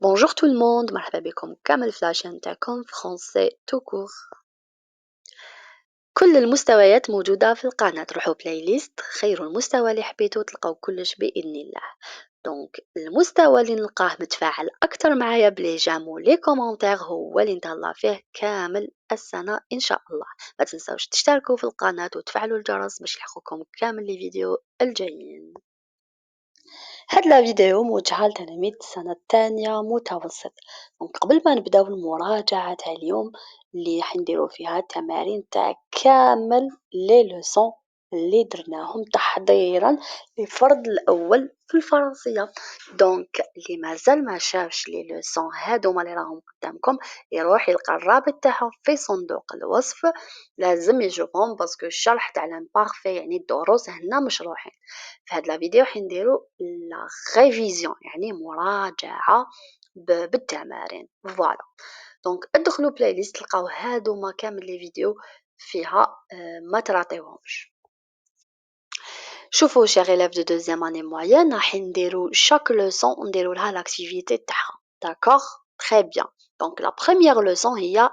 Bonjour tout le monde, مرحبا بكم كامل في لاشين تاعكم فرونسي تو كور. كل المستويات موجودة في القناة، روحوا بلاي ليست خيروا المستوى اللي حبيتو تلقاو كلش بإذن الله. دونك المستوى اللي نلقاه متفاعل أكتر معايا بلي جام ولي كومونتير هو اللي نتهلا فيه كامل السنة إن شاء الله. ما تنساوش تشتركوا في القناة وتفعلوا الجرس باش يلحقوكم كامل لي فيديو الجايين. هاد لا فيديو موجهة لتلاميذ السنة الثانية متوسط. دونك قبل ما نبداو المراجعة تاع اليوم اللي راح نديرو فيها التمارين تاع كامل لي لوسون اللي درناهم تحضيرا للفرض الأول في الفرنسية. دونك اللي مازال ما شافش لي لوسون هادوما اللي راهم قدامكم يروح يلقى الرابط تاعهم في صندوق الوصف، لازم يشوفهم باسكو الشرح تاع لامبارفي يعني الدروس هنا مشروحين. في هاد لا فيديو حنديرو لا ريفيزيون يعني مراجعة بالتمارين فوالا. دونك ادخلوا بلاي ليست تلقاو هادوما كامل لي فيديو فيها ما تراطيوهمش. شوفوا شير élève de deuxième année moyenne راح نديرو chaque leçon نديرو لها l'activité تاعها d'accord très bien. donc la première leçon هي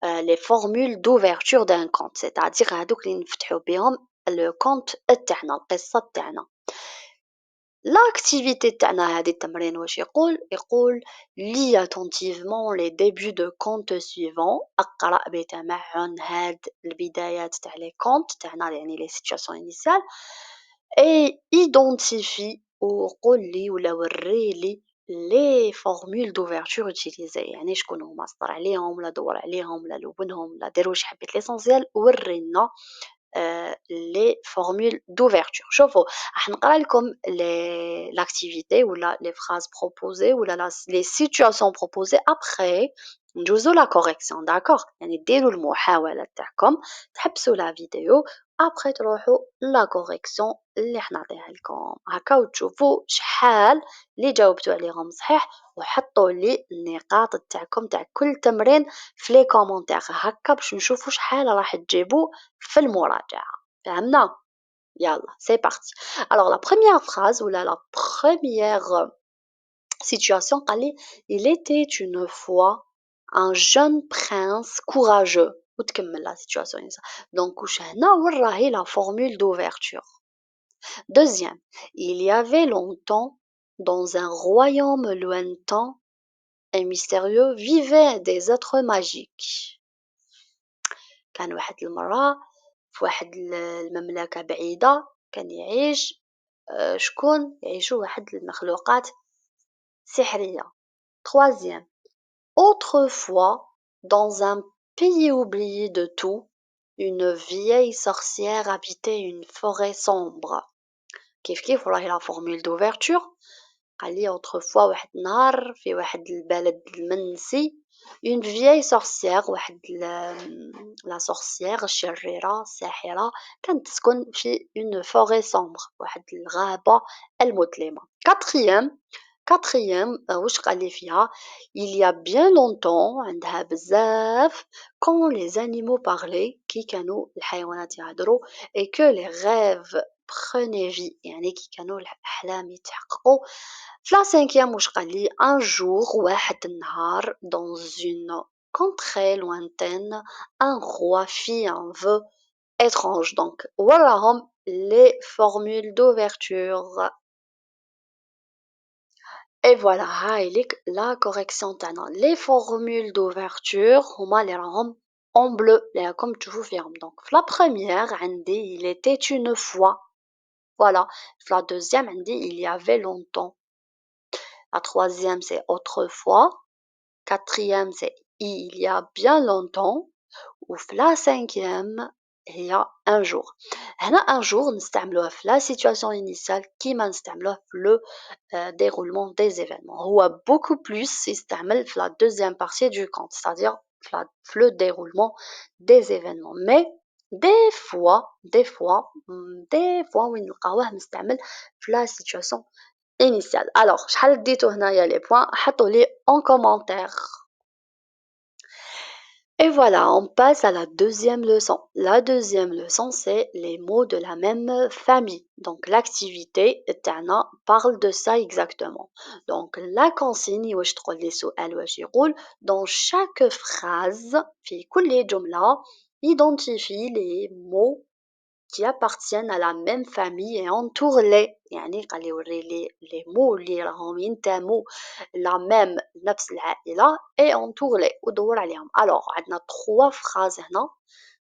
les formules d'ouverture d'un compte c'est-à-dire هادوك اللي نفتحوا بهم le compte تاعنا القصة تاعنا. l'activité تاعنا هذه التمرين واش يقول lis attentivement les débuts de compte suivants اقرأ بتمعن هاد البدايات تاع لي compte تاعنا يعني les situations initiales et identifie وقول لي ولا وري لي les formules d'ouverture utilisées يعني شكون هما صدر عليهم ولا دور عليهم ولا لونهم ولا دير واش حبيت ليسونسيال ورينا les formules d'ouverture. شوفوا راح نقرا لكم l'activité ولا les phrases proposées ولا les situations proposées après ندوزو la correction d'accord يعني ديروا المحاولة تاعكم تحبسوا la vidéo après تروحوا la correction اللي راح نعطيها لكم هكا وتشوفوا شحال اللي جاوبتوا عليهم صحيح وحطوا لي النقاط تاعكم تاع كل تمرين في لي كومونتير هكا باش نشوفوا شحال راح تجيبوا في المراجعة. فهمنا؟ يلا c'est parti. Alors la première phrase ou la première situation قال لي il était une fois un jeune prince courageux وتكمل la situation donc وش هنا وين راهي la formule d'ouverture. Deuxième, il y avait longtemps dans un royaume lointain et mystérieux vivaient des êtres magiques. كان واحد المرة في واحد المملكة بعيدة كان يعيش شكون يعيشوا واحد المخلوقات سحرية. Troisième, autrefois dans un pays oublié de tout une vieille sorcière habitait une forêt sombre. كيف راهي la formule d'ouverture قال لي autrefois واحد النهار في واحد البلد المنسي une vieille sorcière واحد la sorcière الشريرة الساحرة كانت تسكن في une forêt sombre واحد الغابة المظلمة. quatrième واش قال لي فيها il y a bien longtemps عندها بزاف quand les animaux parlaient كي كانوا الحيوانات يهضروا et que les rêves prenaient vie يعني كي كانوا الأحلام يتحققوا. في la cinquième واش قال لي un jour واحد النهار dans une contrée lointaine un roi fit un vœu étrange donc وراهم les formules d'ouverture. Et voilà هايليك la correction تاعنا les formules d'ouverture هما اللي راهم en bleu اللي راكم تشوفوا فيهم. donc في la première عندي il était une fois voilà. في la deuxième عندي il y avait longtemps. La troisième c'est autrefois. Quatrième c'est il y a bien longtemps. ou في la cinquième هي un jour. هنا un jour نستعملوها في la situation initiale كيما نستعملوها في le déroulement des événements. هو beaucoup plus يستعمل في la deuxième partie du compte c'est-à-dire في le déroulement des événements mais des fois وين نلقاوه مستعمل في la situation initiale. alors شحال ديتو هنايا les points حطوا لي en commentaire. Et voilà, on passe à la deuxième leçon. La deuxième leçon, c'est les mots de la même famille. Donc, l'activité, تاعنا parle de ça exactement. Donc, la consigne, واش تقول لي سؤال واش يقول dans chaque phrase, في كل جملة, identifie les mots qui appartiennent à la même famille et entoure-les. يعني قال لي يوري لي les mots اللي راهم ينتموا la même نفس العائلة et entoure-les ودور عليهم. Alors عندنا trois phrases هنا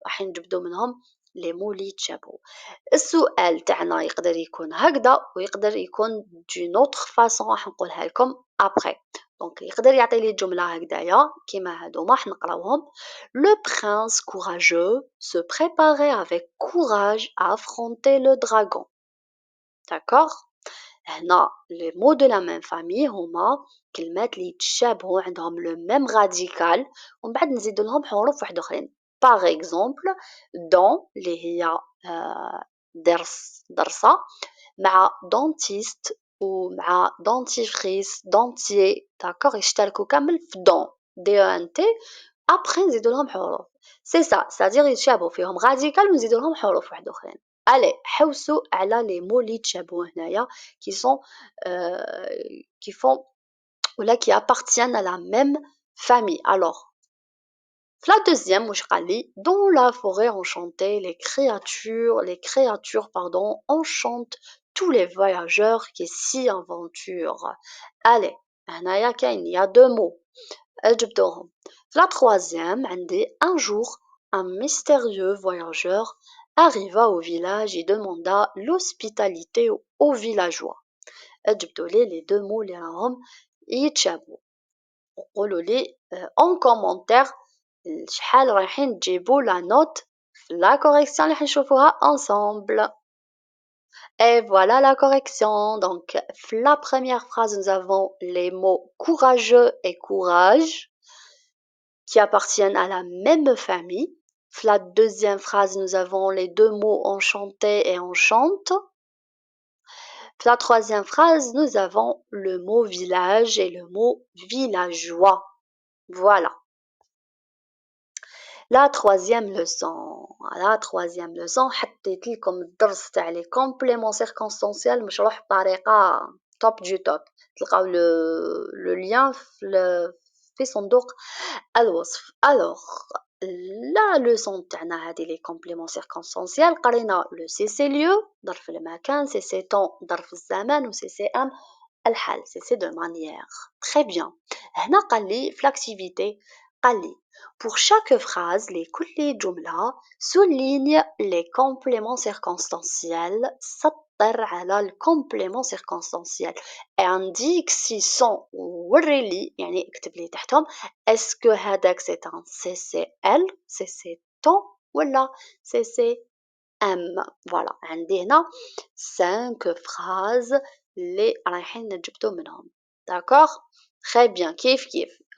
راح نجبدوا منهم les mots اللي يتشابهوا. السؤال تاعنا يقدر يكون هكذا ويقدر يكون d'une autre façon راح نقولها لكم après. دونك يقدر يعطي لي جملة هكذايا كيما هادوما راح نقراوهم. Le prince courageux se préparait avec courage à affronter le dragon. D'accord. هنا les mots de la même famille هما كلمات اللي يتشابهوا عندهم le même radical ومن بعد نزيدوا لهم حروف واحد اخرين. par exemple dans اللي هي درسة مع dentiste ومع dentifrice dentier d'accord يشتركوا كامل في don DENT après نزيدوا لهم حروف c'est ça c'est-à-dire يتشابهوا فيهم radical ونزيدوا لهم حروف واحد اخرين. allez حوسوا على les mots اللي يتشابهوا هنايا qui sont qui font ou là qui appartiennent à la même famille. Alors la deuxième, واش قال لي dans la forêt enchantée les créatures pardon enchantent tous les voyageurs qui s'y aventurent. allez هنايا كاين il y a deux mots جبدوهم. la troisième عندي un jour un mystérieux voyageur arriva au village et demanda l'hospitalité aux villageois. جبدوا لي les deux mots اللي راهم يتشابهوا وقولوا لي en commentaire شحال رايحين تجيبوا la note la correction اللي حنشوفوها ensemble. Et voilà la correction. Donc, la première phrase, nous avons les mots courageux et courage qui appartiennent à la même famille. La deuxième phrase, nous avons les deux mots enchanté et enchante. La troisième phrase, nous avons le mot village et le mot villageois. Voilà. La troisième leçon حطيت لكم الدرس تاع لي كومبليمون سيركونستانسيال مشروح بطريقة توب دو توب. تلقاو لو لين في صندوق الوصف. الوغ لا لوسون تاعنا هذه لي كومبليمون سيركونستانسيال قرينا لو سي سي ليو ظرف المكان سي سي طون ظرف الزمان و سي سي ام الحال سي سي دو مانيير. تري بيان. هنا قال لي في لاكتيفيتي قال لي pour chaque phrase لكل جملة souligne les compléments circonstanciels سطر على الكومبليمون circonstanciel et indique si sont وري لي يعني اكتب لي تحتهم اسكو هذاك سي ان سي سي ال سي سي طون ولا سي سي ام. فوالا عندي هنا 5 phrases اللي رايحين نجبدو منهم. داكوغ très bien كيف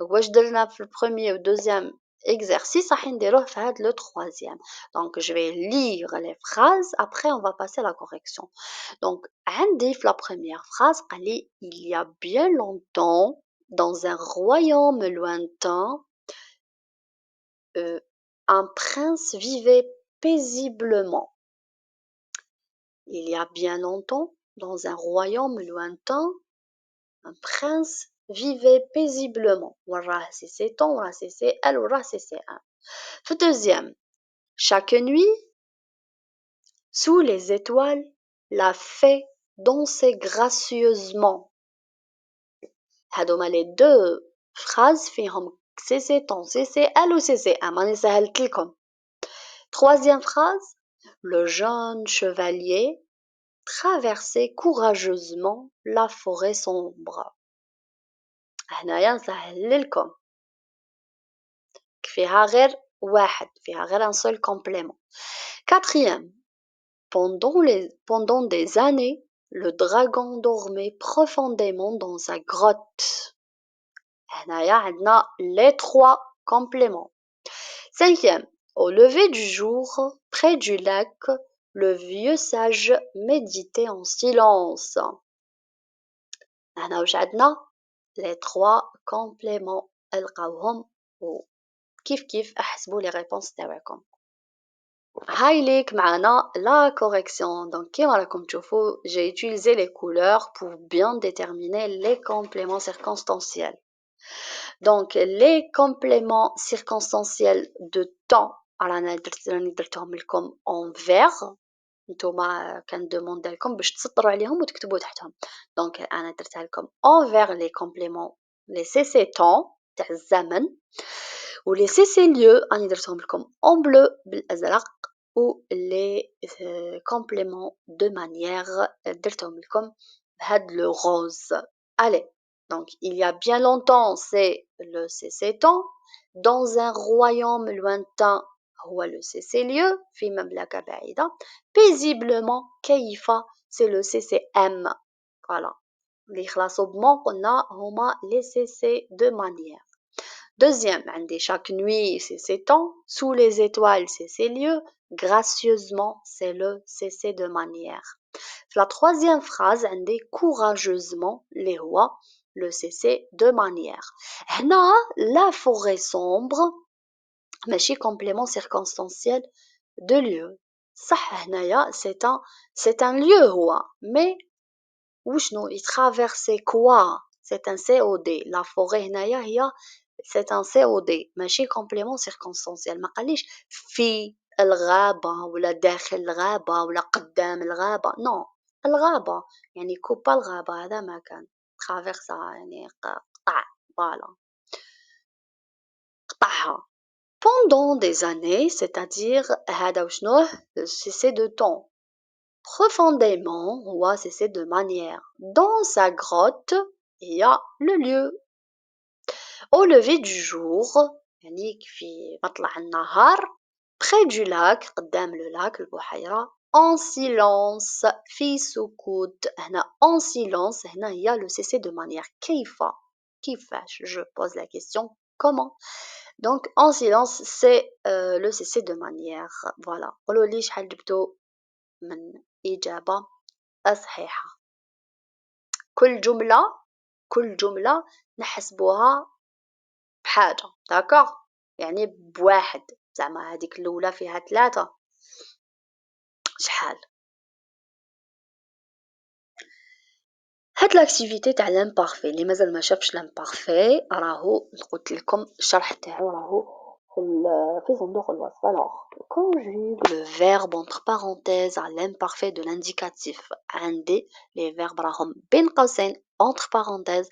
واش درنا في البروميير والدوزيام exercice راح نديروه في هذا le troisième. Donc je vais lire les phrases après on va passer à la correction. Donc عندي في la première phrase قال لي il y a bien longtemps dans un royaume lointain un prince vivait paisiblement. Il y a bien longtemps dans un royaume lointain un prince vivait paisiblement. وراه سي سي طون وراه سي سي ال وراه سي سي ان. في deuxième chaque nuit sous les étoiles la fée dansait gracieusement. هادوما les deux phrases فيهم سي سي طون سي سي ال و سي سي ان راني سهلت لكم. Troisième phrase le jeune chevalier traversait courageusement la forêt sombre. هنايا نسهل لكم فيها غير واحد فيها غير un seul complément. Quatrième pendant des années le dragon dormait profondément dans sa grotte. هنايا عندنا les trois compléments. Cinquième au lever du jour près du lac le vieux sage méditait en silence. هنا واش عندنا les trois compléments القاوهم كيف احسبوا لي ريبونس تاعكم. هاي ليك معنا la correction. Donc كيما راكم تشوفوا j'ai utilisé les couleurs pour bien déterminer les compléments circonstanciels. Donc les compléments circonstanciels de temps راني درتهم لكم en vert. نتوما كندوموندي لكم باش تسطروا عليهم وتكتبوا تحتهم. دونك انا درتها لكم en vert les compléments les CC temps تاع الزمن و les CC lieu راني درتهم لكم en bleu بالازرق و les compléments de manière درتهم لكم بهاد le rose. Allez, donc il y a bien longtemps c'est le CC temps, dans un royaume lointain هو le CC lieu في مملكة بعيدة, paisiblement كيف c'est le CCM. Voilà, اللي يخلصوا بمون قلنا هما les CC de manière. Deuxième, عندي chaque nuit c'est ces temps, sous les étoiles c'est ces lieux, gracieusement c'est le CC de manière. La troisième phrase عندي courageusement اللي هو le CC de manière. هنا la forêt sombre ماشي complément circonstanciel de lieu. صح هنايا c'est un lieu هو, mais وشنو il traversait quoi, c'est un COD. La forêt هنايا هي c'est un COD ماشي complément circonstanciel. ما قاليش في الغابة ولا داخل الغابة ولا قدام الغابة, non, الغابة يعني كوبا الغابة هذا ما كان traversa يعني قطع, voilà, قطعها. Pendant des années, c'est-à-dire هذا وشنو cessé de temps, profondément هو cessé de manière. Dans sa grotte il y a le lieu. Au lever du jour يعني في مطلع النهار, près du lac قدام le lac البحيرة, en silence في سكوت. هنا en silence هنا هي le cessé de manière. كيفاش je pose la question comment. Donc en silence c'est le cessé de manière. Voilà, قولوا لي شحال جبتوا من إجابة صحيحة. كل جملة نحسبوها بحاجة, داكوغ, يعني بواحد, زعما هذيك الأولى فيها 3 شحال. هاد لاكتيفيتي تاع لامبارفي اللي مازال ما شافش لامبارفي راهو قلت لكم الشرح تاعو راهو في صندوق الوصف. Alors conjugue le verbe entre parenthèses à l'imparfait de l'indicatif. عندي les verbes راهم بين قوسين entre parenthèses,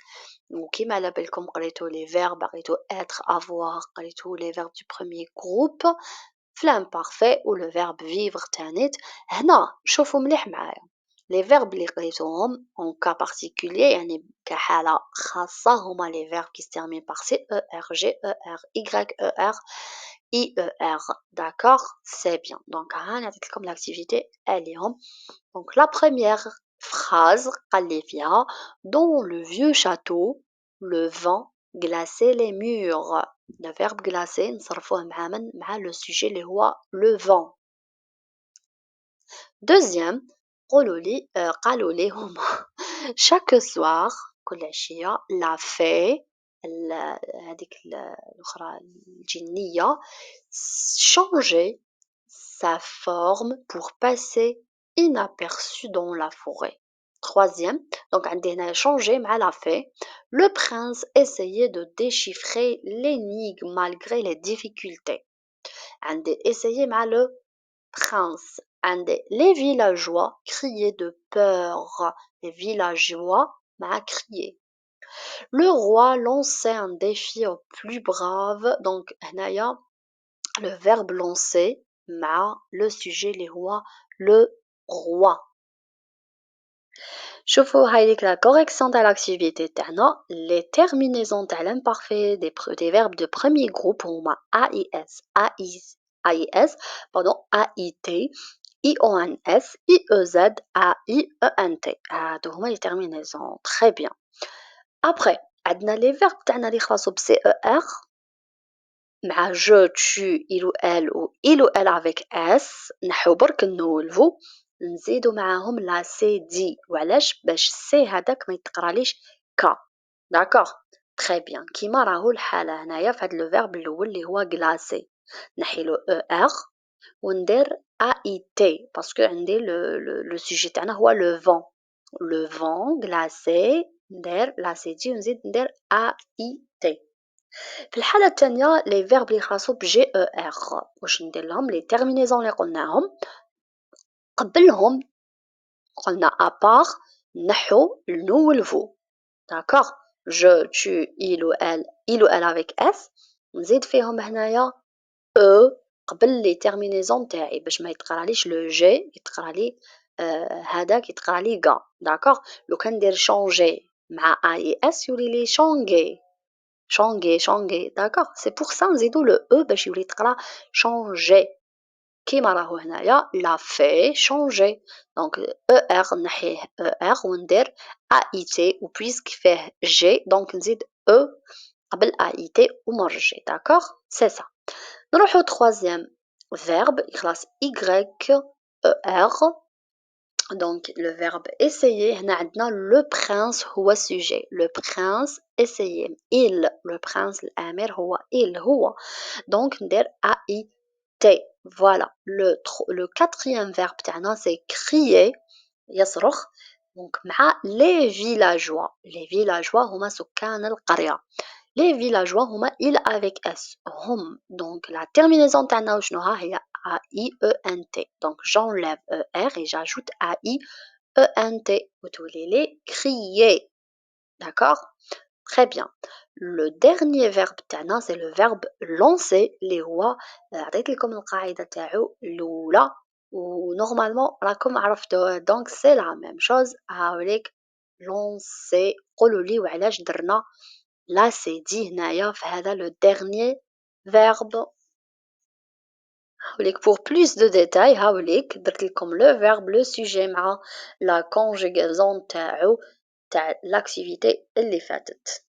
وكيما على بالكم قريتو les verbes, قريتو être, avoir, قريتو les verbes du premier groupe في l'imparfait ou le verbe vivre تانيت. هنا شوفوا مليح معايا les verbes اللي قريتوهم en cas particulier يعني كحالة خاصة هما les verbes qui se terminent par CER, GER, YER, IER. D'accord, c'est bien. Donc هاني عطيت لكم l'activité عليهم. Donc la première phrase قال لي فيها dans le vieux château le vent glaçait les murs. Le verbe glacer نصرفوه مع من, مع le sujet اللي هو le vent. Deuxième, قالوا لي هما chaque soir كل عشية la fée هذيك الأخرى الجنية changeait sa forme pour passer inaperçu dans la forêt. Troisième, donc عندي هنا changer مع la fée. Le prince essayait de déchiffrer l'énigme malgré les difficultés. عندي essayer مع le prince. Les villageois criaient de peur. Les villageois m'a crié. Le roi lançait un défi au plus brave. Donc هنايا le verbe lancer مع le sujet les rois, le roi. شوفوا هايديك la correction تاع l'activité تاعنا. Les terminaisons تاع l'imparfait des verbes de premier groupe هما AIS, AIS, pardon, AIT, IONS, IEZ, AIENT. هادو هما les terminaisons. Très bien. Après عندنا les verbes تاعنا اللي يخلصوا ب CER مع je, tu, il ou elle avec S. نحو برك نولفو نزيدو معاهم لا سي دي. وعلاش؟ باش سي هذاك ما يتقراليش كا. داكوغ, très bien كيما راهو الحالة هنايا في هاد لو verbe الأول اللي هو glacé نحيلو ER وندير AIT باسكو عندي le sujet تاعنا هو le vent glacé ندير لاسيتي ونزيد ندير AIT. في الحالة الثانية les verbes اللي يخلصو بGER واش ندير لهم les terminaisons اللي قلناهم قبلهم قلنا à part نحو nous و الفو d'accord je tu il ou elle avec s نزيد فيهم هنايا او قبل لي terminaisons تاعي باش ما يتقراليش لو جي يتقرالي هذاك يتقرالي غا داكوغ لو كان ندير شونجي مع اي اس يولي لي شونغي شونغي داكوغ سي بور سا نزيدو لو او باش يولي يتقرا شونجي كيما راهو هنايا لا في شونجي دونك او ار نحيه او ار وندير اي تي و بويسك فيه جي دونك نزيد او قبل اي تي ومرجي داكوغ سي سا نروحو troisième verbe يخلص y er donc le verbe essayer هنا عندنا le prince هو sujet le prince essayer il le prince الآمر هو il هو donc ندير ai t voilà le quatrième verbe تاعنا c'est crier يصرخ donc مع les villageois هما سكان القرية les villageois هما il avec s هم donc la terminaison تاعنا وشنوها هي a i e n t donc j'enlève e r et j'ajoute a i e n t وتولي لي crier d'accord très bien le dernier verbe تاعنا c'est le verbe lancer اللي هو عطيت لكم القاعدة تاعو الأولى ونورمالمون راكم عرفتوه donc c'est la même chose هاوليك lancer قولوا لي وعلاش درنا لا سي دي هنايا في هذا لو dernier verbe هاوليك pour plus de détails هاوليك درت لكم لو verbe لو sujet مع لا conjugaison تاعو تاع l'activité اللي فاتت